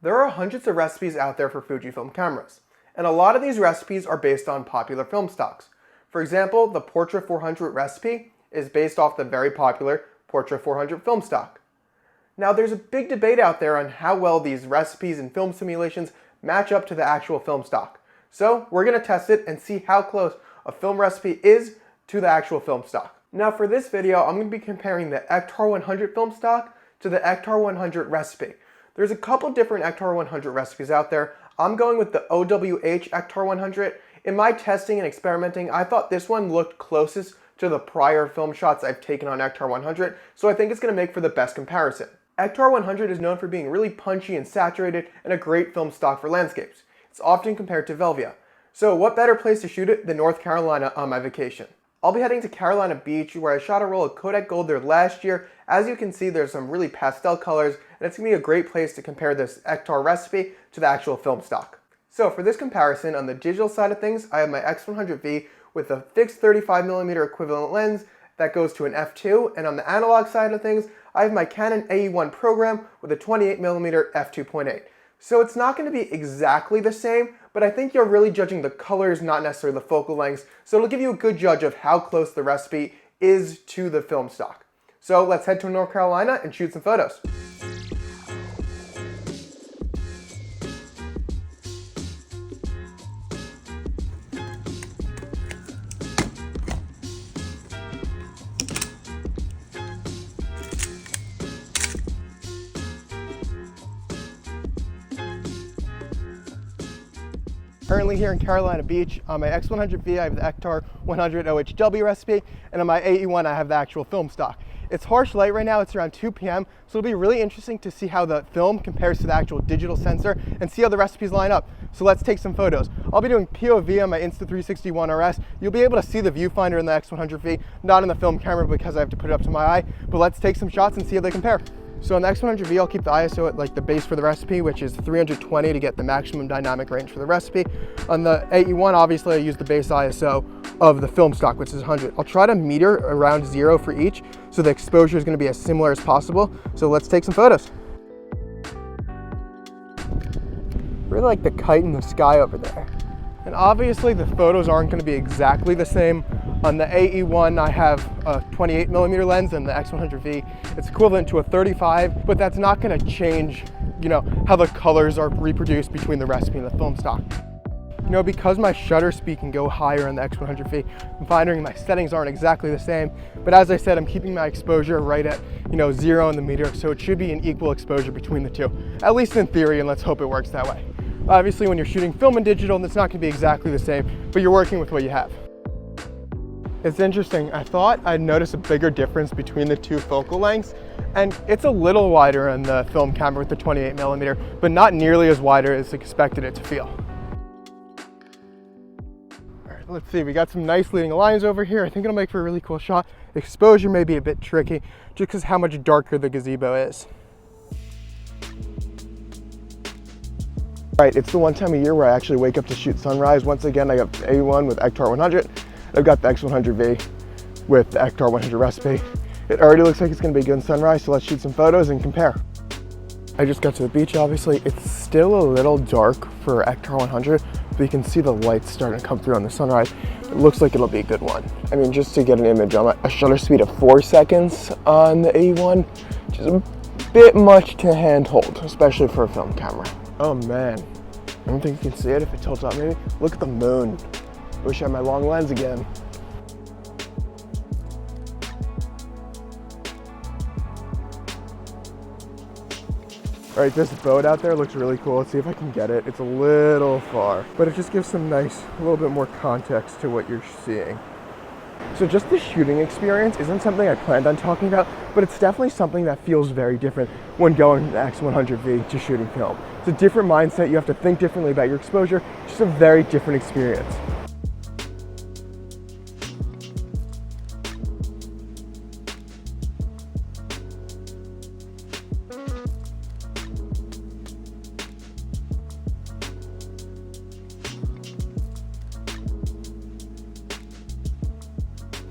There are hundreds of recipes out there for Fujifilm cameras, and a lot of these recipes are based on popular film stocks. For example, the Portra 400 recipe is based off the very popular Portra 400 film stock. Now there's a big debate out there on how well these recipes and film simulations match up to the actual film stock. So we're going to test it and see how close a film recipe is to the actual film stock. Now for this video, I'm going to be comparing the Ektar 100 film stock to the Ektar 100 recipe. There's a couple different Ektar 100 recipes out there. I'm going with the OWH Ektar 100. In my testing and experimenting, I thought this one looked closest to the prior film shots I've taken on Ektar 100, so I think it's going to make for the best comparison. Ektar 100 is known for being really punchy and saturated and a great film stock for landscapes. It's often compared to Velvia. So what better place to shoot it than North Carolina on my vacation? I'll be heading to Carolina Beach, where I shot a roll of Kodak Gold there last year. As you can see, there's some really pastel colors, and it's going to be a great place to compare this Ektar recipe to the actual film stock. So for this comparison, on the digital side of things, I have my X100V with a fixed 35mm equivalent lens that goes to an f2, and on the analog side of things, I have my Canon AE1 program with a 28mm f2.8. So it's not going to be exactly the same, but I think you're really judging the colors, not necessarily the focal lengths, so it'll give you a good judge of how close the recipe is to the film stock. So let's head to North Carolina and shoot some photos. Currently here in Carolina Beach. On my X100V, I have the Ektar 100 OHW recipe, and on my AE1, I have the actual film stock. It's harsh light right now, it's around 2 p.m., so it'll be really interesting to see how the film compares to the actual digital sensor and see how the recipes line up. So let's take some photos. I'll be doing POV on my Insta360 One RS. You'll be able to see the viewfinder in the X100V, not in the film camera because I have to put it up to my eye, but let's take some shots and see how they compare. So on the X100V, I'll keep the ISO at like the base for the recipe, which is 320 to get the maximum dynamic range for the recipe. On the AE1, obviously I use the base ISO of the film stock, which is 100. I'll try to meter around 0 for each, so the exposure is going to be as similar as possible. So let's take some photos. Really like the kite in the sky over there. And obviously the photos aren't going to be exactly the same. On the AE1, I have a 28mm lens, and the X100V, it's equivalent to a 35, but that's not going to change, how the colors are reproduced between the recipe and the film stock. Because my shutter speed can go higher on the X100V, I'm finding my settings aren't exactly the same, but as I said, I'm keeping my exposure right at, 0 in the meter, so it should be an equal exposure between the two, at least in theory, and let's hope it works that way. Obviously, when you're shooting film and digital, it's not going to be exactly the same, but you're working with what you have. It's interesting, I thought I'd notice a bigger difference between the two focal lengths, and it's a little wider on the film camera with the 28mm, but not nearly as wider as expected it to feel. All right, let's see, we got some nice leading lines over here. I think it'll make for a really cool shot. Exposure may be a bit tricky, just because how much darker the gazebo is. All right, it's the one time of year where I actually wake up to shoot sunrise. Once again, I got the A1 with Ektar 100. I've got the X100V with the Ektar 100 recipe. It already looks like it's gonna be a good sunrise, so let's shoot some photos and compare. I just got to the beach, obviously. It's still a little dark for Ektar 100, but you can see the lights starting to come through on the sunrise. It looks like it'll be a good one. I mean, just to get an image, I'm at a shutter speed of 4 seconds on the A1, which is a bit much to handhold, especially for a film camera. Oh man, I don't think you can see it if it tilts up maybe. Look at the moon. Wish I had my long lens again. All right, this boat out there looks really cool. Let's see if I can get it. It's a little far, but it just gives some nice, a little bit more context to what you're seeing. So just the shooting experience isn't something I planned on talking about, but it's definitely something that feels very different when going to the X100V to shooting film. It's a different mindset. You have to think differently about your exposure. Just a very different experience.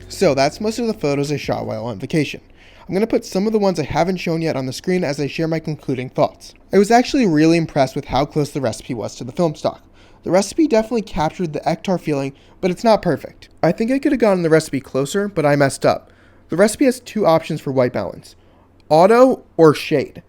So that's most of the photos I shot while on vacation. I'm going to put some of the ones I haven't shown yet on the screen as I share my concluding thoughts. I was actually really impressed with how close the recipe was to the film stock. The recipe definitely captured the Ektar feeling, but it's not perfect. I think I could have gotten the recipe closer, but I messed up. The recipe has two options for white balance: auto or shade.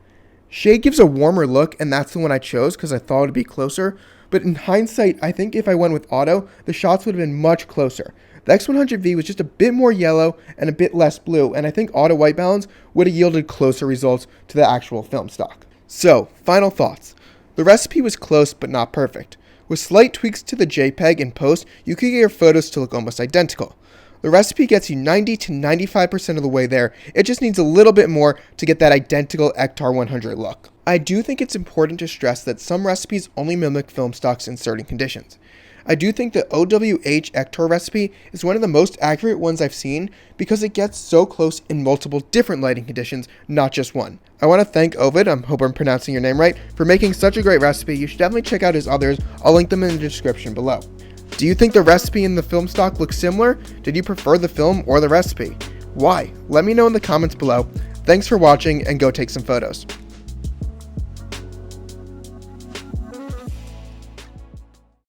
Shade gives a warmer look, and that's the one I chose because I thought it would be closer, but in hindsight, I think if I went with auto, the shots would have been much closer. The X100V was just a bit more yellow and a bit less blue, and I think auto white balance would have yielded closer results to the actual film stock. So, final thoughts. The recipe was close but not perfect. With slight tweaks to the JPEG in post, you could get your photos to look almost identical. The recipe gets you 90 to 95% of the way there. It just needs a little bit more to get that identical Ektar 100 look. I do think it's important to stress that some recipes only mimic film stocks in certain conditions. I do think the OWH Ektar recipe is one of the most accurate ones I've seen because it gets so close in multiple different lighting conditions, not just one. I want to thank Ovid, I hope I'm pronouncing your name right, for making such a great recipe. You should definitely check out his others. I'll link them in the description below. Do you think the recipe and the film stock looks similar? Did you prefer the film or the recipe? Why? Let me know in the comments below. Thanks for watching, and go take some photos.